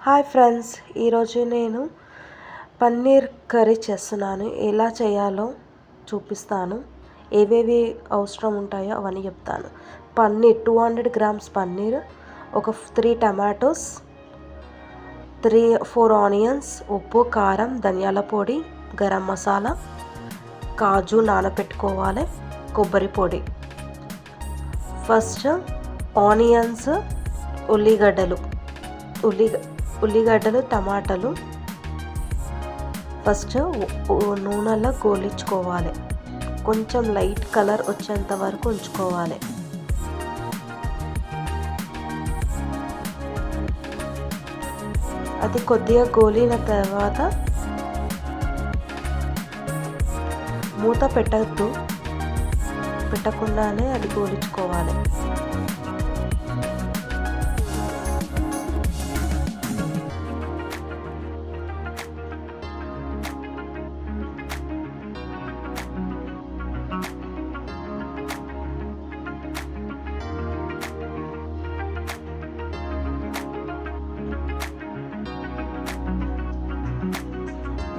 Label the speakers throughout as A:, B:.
A: Hi friends, ఈరోజు నేను paneer curry చేస్తున్నాను. ఎలా చేయాలో చూపిస్తాను. ఏవేవి అవసరం ఉంటాయో అవన్నీ చెప్తాను. పన్నీర్ 200 గ్రామ్స్ పన్నీర్, ఒక 3 టమాటోస్, 4 ఆనియన్స్, ఉప్పు, కారం, ధనియాల పొడి, గరం మసాలా, కాజు నానబెట్టుకోవాలి, కొబ్బరి పొడి. ఫస్ట్ ఆనియన్స్, ఉల్లిగడ్డలు, టమాటాలు ఫస్ట్ నూనెలో గోలించుకోవాలి. కొంచెం లైట్ కలర్ వచ్చేంత వరకు ఉంచుకోవాలి. అది కొద్దిగా గోలిన తర్వాత మూత పెట్టకుండానే అది గోలించుకోవాలి.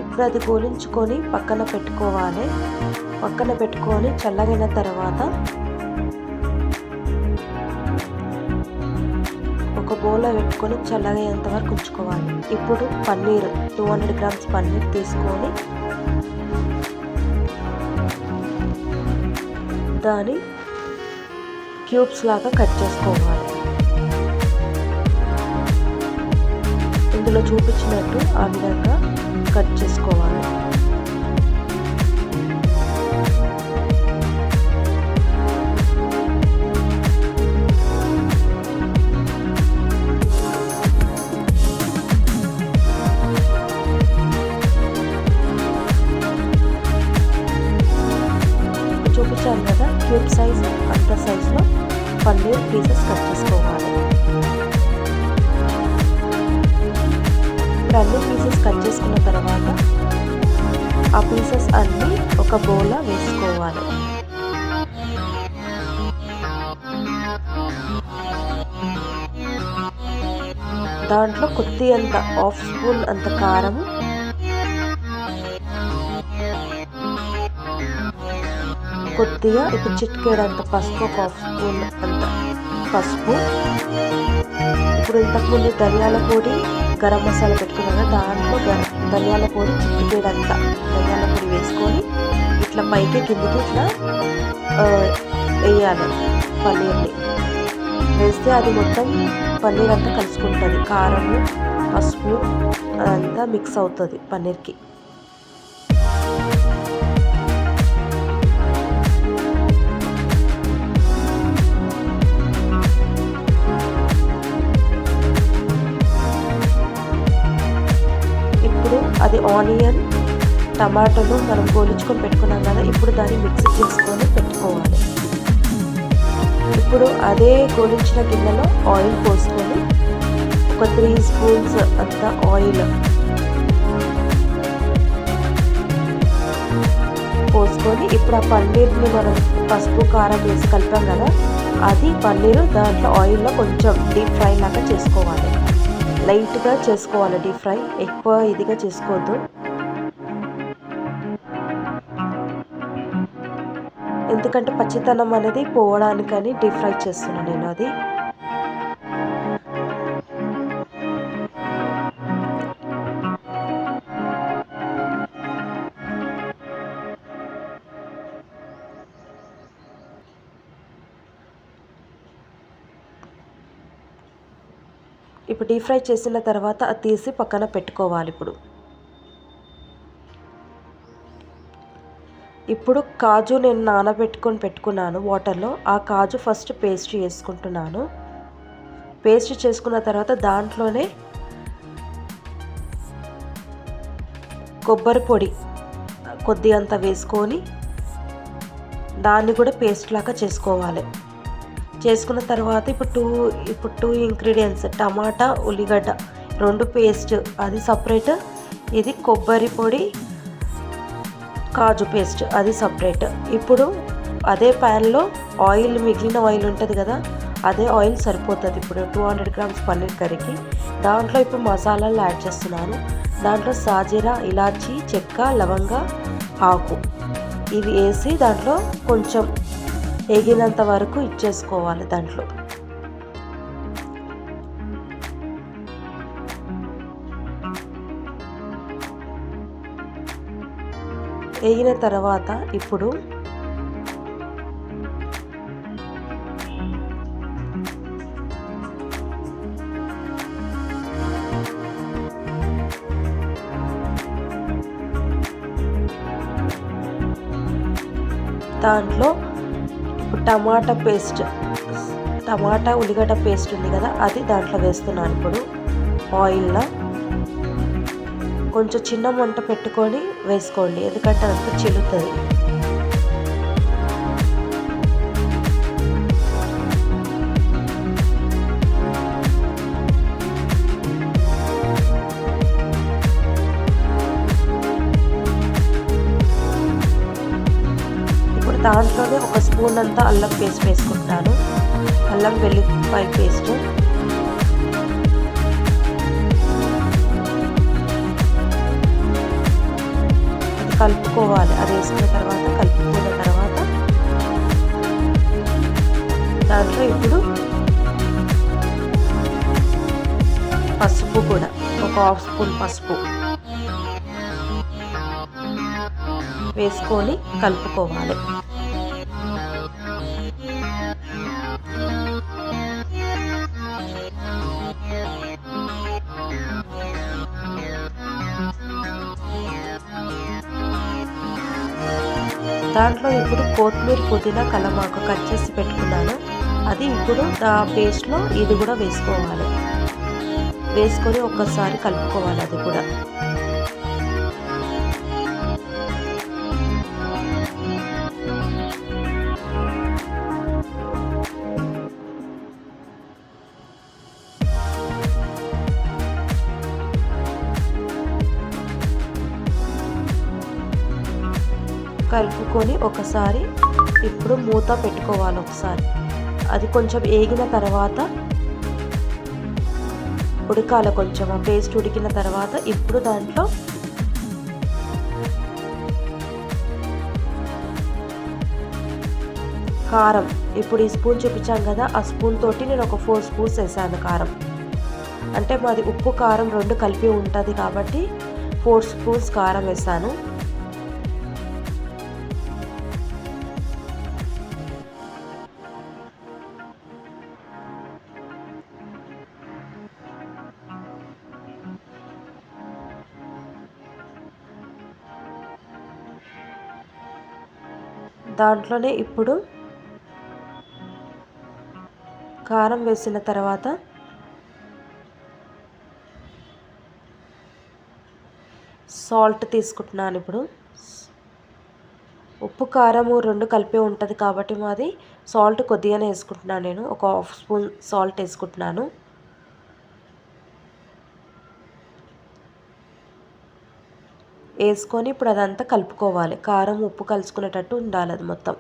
A: ఇప్పుడు అది గోలించుకొని పక్కన పెట్టుకొని చల్లగైన తర్వాత ఒక బౌల్లో పెట్టుకొని చల్లగయ్యేంత వరకు ఉంచుకోవాలి. ఇప్పుడు పన్నీర్ 200 గ్రామ్స్ పన్నీర్ తీసుకొని దాన్ని క్యూబ్స్ లాగా కట్ చేసుకోవాలి. ఇందులో చూపించినట్టు ఆ విధంగా కట్ చేసుకోవాలి. చూపించాను కదా, క్యూబ్ సైజ్ అంత సైజులో పన్నీర్ పీసెస్ కట్ చేసుకోవాలి. అన్ని పీసెస్ కట్ చేసుకున్న తర్వాత ఆ పీసెస్ అన్నీ ఒక బౌల్లో వేసుకోవాలి. దాంట్లో కొద్దిగంత హాఫ్ స్పూన్ అంత కారం, కొద్దిగా ఇప్పుడు చిటికెడంత పసుపు, ఒక హాఫ్ స్పూన్ అంత పసుపు. ఇప్పుడు ఇంతకుముందు ధనియాల పొడి, గరం మసాలా పెట్టుకున్నాం కదా, దాంట్లో ధనియాల పొడి చిటికెడంతా ధనియాల పొడి వేసుకొని ఇట్లా పైకి కిందికి ఇట్లా వేయాలి. పన్నీర్ని వేస్తే అది మొత్తం పన్నీర్ అంతా కలుసుకుంటుంది. కారము, పసుపు అదంతా మిక్స్ అవుతుంది పన్నీర్కి. అది ఆనియన్, టమాటాలు మనం గోలించుకొని పెట్టుకున్నాం కదా, ఇప్పుడు దాన్ని మిక్స్ చేసుకొని పెట్టుకోవాలి. ఇప్పుడు అదే గోలించిన గిన్నెలో ఆయిల్ పోసుకొని ఒక 3 స్పూన్స్ అంత ఆయిల్ పోసుకొని ఇప్పుడు ఆ పన్నీర్ని మనం పసుపు, కారం వేసి కలిపాం కదా, అది పన్నీరు దాంట్లో ఆయిల్లో కొంచెం డీప్ ఫ్రై లాగా చేసుకోవాలి. లైట్గా చేసుకోవాలి డీప్ ఫ్రై, ఎక్కువ ఇదిగా చేసుకోవద్దు. ఎందుకంటే పచ్చితనం అనేది పోవడానికని డీప్ ఫ్రై చేస్తున్నాను నేను అది. ఇప్పుడు డీప్ ఫ్రై చేసిన తర్వాత అది తీసి పక్కన పెట్టుకోవాలి. ఇప్పుడు కాజు నేను నానబెట్టుకొని పెట్టుకున్నాను వాటర్లో. ఆ కాజు ఫస్ట్ పేస్ట్ చేసుకుంటున్నాను. పేస్ట్ చేసుకున్న తర్వాత దాంట్లోనే కొబ్బరి పొడి కొద్దిగంత వేసుకొని దాన్ని కూడా పేస్ట్ లాగా చేసుకోవాలి. చేసుకున్న తర్వాత ఇప్పుడు టూ ఇంగ్రీడియంట్స్, టమాటా, ఉల్లిగడ్డ 2 పేస్ట్, అది సపరేట్. ఇది కొబ్బరి పొడి, కాజు పేస్ట్, అది సపరేట్. ఇప్పుడు అదే ప్యాన్లో మిగిలిన ఆయిల్ ఉంటుంది కదా, అదే ఆయిల్ సరిపోతుంది. ఇప్పుడు 200 గ్రామ్స్ పన్నీర్ కర్రీకి. దాంట్లో ఇప్పుడు మసాలాలు యాడ్ చేస్తున్నాను. దాంట్లో సాజీరా, ఇలాచీ, చెక్క, లవంగ, ఆకు ఇవి వేసి దాంట్లో కొంచెం వేగినంత వరకు ఇచ్చేసుకోవాలి. దాంట్లో వేగిన తర్వాత ఇప్పుడు దాంట్లో టమాటా ఉల్లిగడ్డ పేస్ట్ ఉంది కదా, అది దాంట్లో వేస్తున్నాను. ఇప్పుడు ఆయిల్లో కొంచెం చిన్న మంట పెట్టుకొని వేసుకోండి, ఎందుకంటే అంతా చిల్లుతుంది. ఇప్పుడు దాంట్లోనే 1 స్పూన్ అంతా అల్లం పేస్ట్ వేసుకుంటాను. అల్లం వెల్లుల్లిపాయ పేస్ట్ కలుపుకోవాలి. అది వేసుకున్న తర్వాత కలుపుకున్న తర్వాత దాంట్లో ఇప్పుడు పసుపు కూడా ఒక 1/2 స్పూన్ పసుపు వేసుకొని కలుపుకోవాలి. దాంట్లో ఇప్పుడు కొత్తిమీర, పుదీనా, కలమాకు కట్ చేసి పెట్టుకున్నాను. అది ఇప్పుడు ఆ పేస్ట్లో ఇది కూడా వేసుకోవాలి. వేసుకొని ఒక్కసారి కలుపుకోవాలి. అది కూడా కలుపుకొని ఒకసారి ఇప్పుడు మూత పెట్టుకోవాలి. ఒకసారి అది కొంచెం వేగిన తర్వాత ఉడకాలి. కొంచెం ఆ పేస్ట్ ఉడికిన తర్వాత ఇప్పుడు దాంట్లో కారం, ఇప్పుడు ఈ స్పూన్ చూపించాను కదా, ఆ స్పూన్ తోటి నేను ఒక 4 స్పూన్స్ వేసాను కారం. అంటే మాది ఉప్పు కారం 2 కలిపి ఉంటుంది కాబట్టి 4 స్పూన్స్ కారం వేసాను. దాంట్లోనే ఇప్పుడు కారం వేసిన తర్వాత సాల్ట్ తీసుకుంటున్నాను. ఇప్పుడు ఉప్పు కారము 2 కలిపి ఉంటుంది కాబట్టి మాది సాల్ట్ కొద్దిగానే వేసుకుంటున్నాను. నేను ఒక 1/2 స్పూన్ సాల్ట్ వేసుకుంటున్నాను. వేసుకొని ఇప్పుడు అదంతా కలుపుకోవాలి. కారం ఉప్పు కలుసుకునేటట్టు ఉండాలి అది మొత్తం.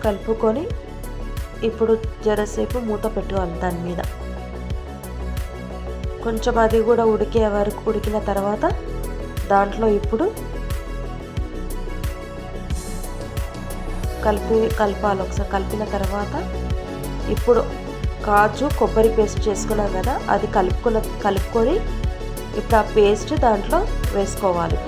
A: కలుపుకొని ఇప్పుడు జరసేపు మూత పెట్టుకోవాలి దాని మీద. కొంచెం అది కూడా ఉడికే వరకు ఉడికిన తర్వాత దాంట్లో ఇప్పుడు కలపాలి. ఒకసారి కలిపిన తర్వాత ఇప్పుడు కాజు కొబ్బరి పేస్ట్ చేసుకున్నాం కదా, అది కలుపుకొని ఇప్పుడు ఆ పేస్ట్ దాంట్లో వేసుకోవాలి.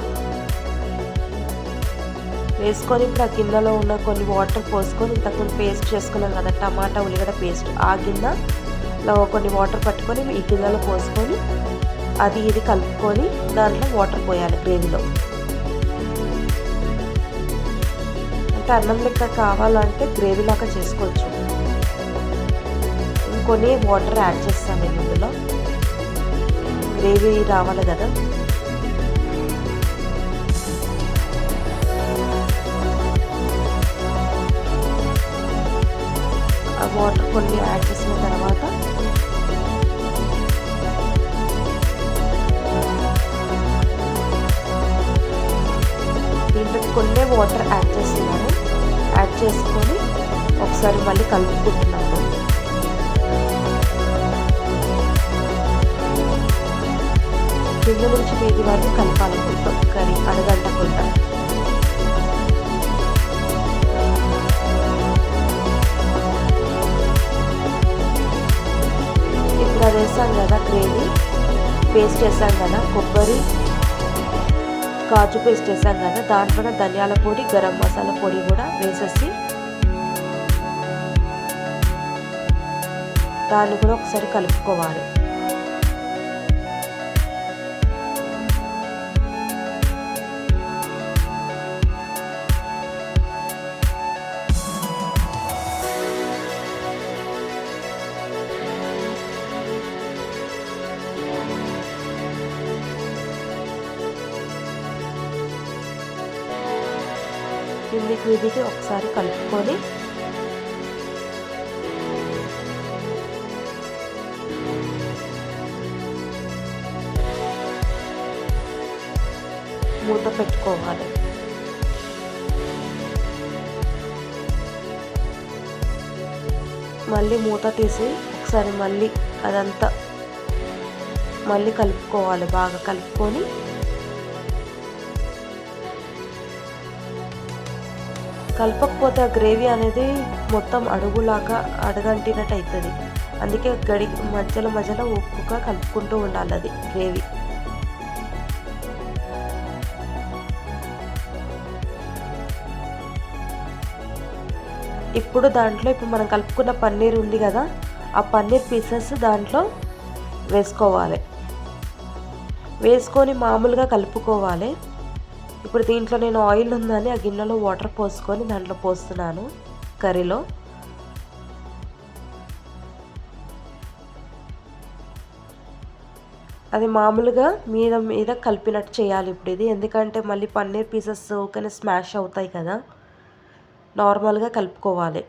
A: వేసుకొని ఇప్పుడు ఆ గిన్నెలో ఉన్న కొన్ని వాటర్ పోసుకొని ఇంతకుముందు పేస్ట్ చేసుకున్నాం కదా టమాటా ఉల్లిగడ్డ పేస్ట్, ఆ గిన్నెలో కొన్ని వాటర్ పట్టుకొని ఈ గిన్నెలో పోసుకొని అది ఇది కలుపుకొని దాంట్లో వాటర్ పోయాలి గ్రేవీలో. అంటే అన్నం లెక్క కావాలంటే గ్రేవీ లాగా చేసుకోవచ్చు. ఇంకొన్ని వాటర్ యాడ్ చేస్తాను నేను ఇందులో, గ్రేవీ రావాలి కదా. కొన్ని యాడ్ చేసిన తర్వాత దీంట్లో కొన్ని వాటర్ యాడ్ చేస్తున్నాను. యాడ్ చేసుకొని ఒకసారి మళ్ళీ కలుపుకుంటున్నాను. కింద నుంచి మీది వరకు కలపాలి మొత్తం కర్రీ అడగంటకుండా. ఇప్పుడు అది వేసాం కదా, గ్రేవీ పేస్ట్ వేసాం కదా, కొబ్బరి కాజు పేస్ట్ వేసాం కదా, దాంట్లో ధనియాల పొడి గరం మసాలా పొడి కూడా వేసేసి దాన్ని కూడా ఒకసారి కలుపుకోవాలి. కిందికి ఒకసారి కలుపుకొని మూత పెట్టుకోవాలి. మళ్ళీ మూత తీసి ఒకసారి మళ్ళీ అదంతా మళ్ళీ కలుపుకోవాలి. బాగా కలుపుకొని కలపకపోతే ఆ గ్రేవీ అనేది మొత్తం అడుగులాగా అడగంటినట్టు అవుతుంది. అందుకే మధ్యలో ఉప్పుగా కలుపుకుంటూ ఉండాలి అది గ్రేవీ. ఇప్పుడు మనం కలుపుకున్న పన్నీర్ ఉంది కదా, ఆ పన్నీర్ పీసెస్ దాంట్లో వేసుకోవాలి. వేసుకొని మామూలుగా కలుపుకోవాలి. ఇప్పుడు దీంట్లో నేను ఆయిల్ ఉందని ఆ గిన్నెలో వాటర్ పోసుకొని దాంట్లో పోస్తున్నాను కర్రీలో. అది మామూలుగా మీద కలిపినట్టు చేయాలి ఇప్పుడు ఇది. ఎందుకంటే మళ్ళీ పన్నీర్ పీసెస్ కానీ స్మాష్ అవుతాయి కదా, నార్మల్గా కలుపుకోవాలి.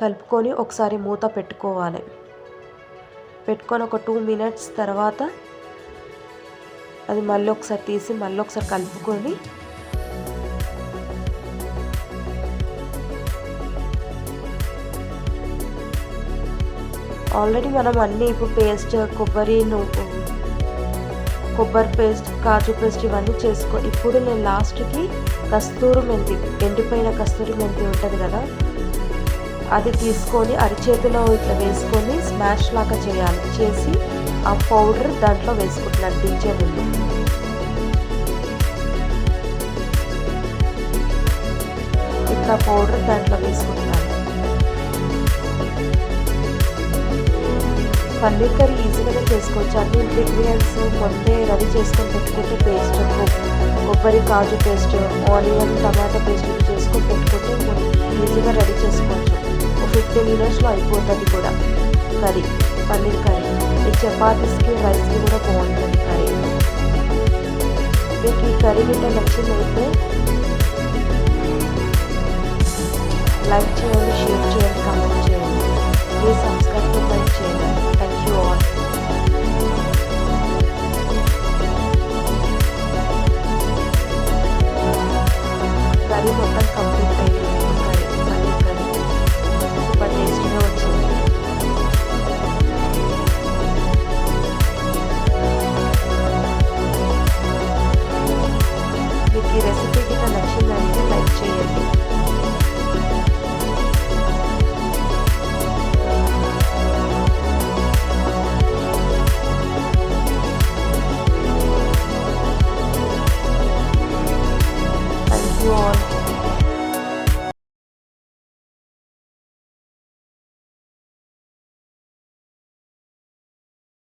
A: కలుపుకొని ఒకసారి మూత పెట్టుకోవాలి. పెట్టుకొని ఒక 2 minutes తర్వాత అది మళ్ళీ ఒకసారి తీసి మళ్ళీ ఒకసారి కలుపుకొని ఆల్రెడీ మనం అన్నీ ఇప్పుడు పేస్ట్ కొబ్బరి పేస్ట్ కాజు పేస్ట్ ఇవన్నీ ఇప్పుడు నేను లాస్ట్కి కస్తూరి మెంతి, ఎండిపోయిన కస్తూరి మెంతి ఉంటుంది కదా, అది తీసుకొని అరిచేతిలో ఇట్లా వేసుకొని స్మాష్ లాగా చేసి ఆ పౌడర్ దాంట్లో వేసుకుంటున్నాను దించే ముందు. ఇట్లా పౌడర్ దాంట్లో వేసుకుంటున్నాను. పన్నీర్ కర్రీ ఈజీగానే చేసుకోవచ్చు. అన్ని ఇంగ్రీడియంట్స్ ముందే రెడీ చేసుకొని పెట్టుకుంటే పేస్ట్ కొబ్బరి కాజు పేస్ట్ ఆనియన్ టమాటా పేస్ట్ చేసుకొని పెట్టుకుంటే ఈజీగా రెడీ చేసుకోవచ్చు. 15 minutesలో అయిపోతుంది కూడా కర్రీ, పన్నీర్ కర్రీ. ఈ చపాతీస్కి రైస్కి కూడా బాగుంటుంది కర్రీ. మీకు ఈ కర్రీ గిట్ట నచ్చిందైతే లైక్ చేయండి, షేర్ చేయండి, కామెంట్ చేయండి.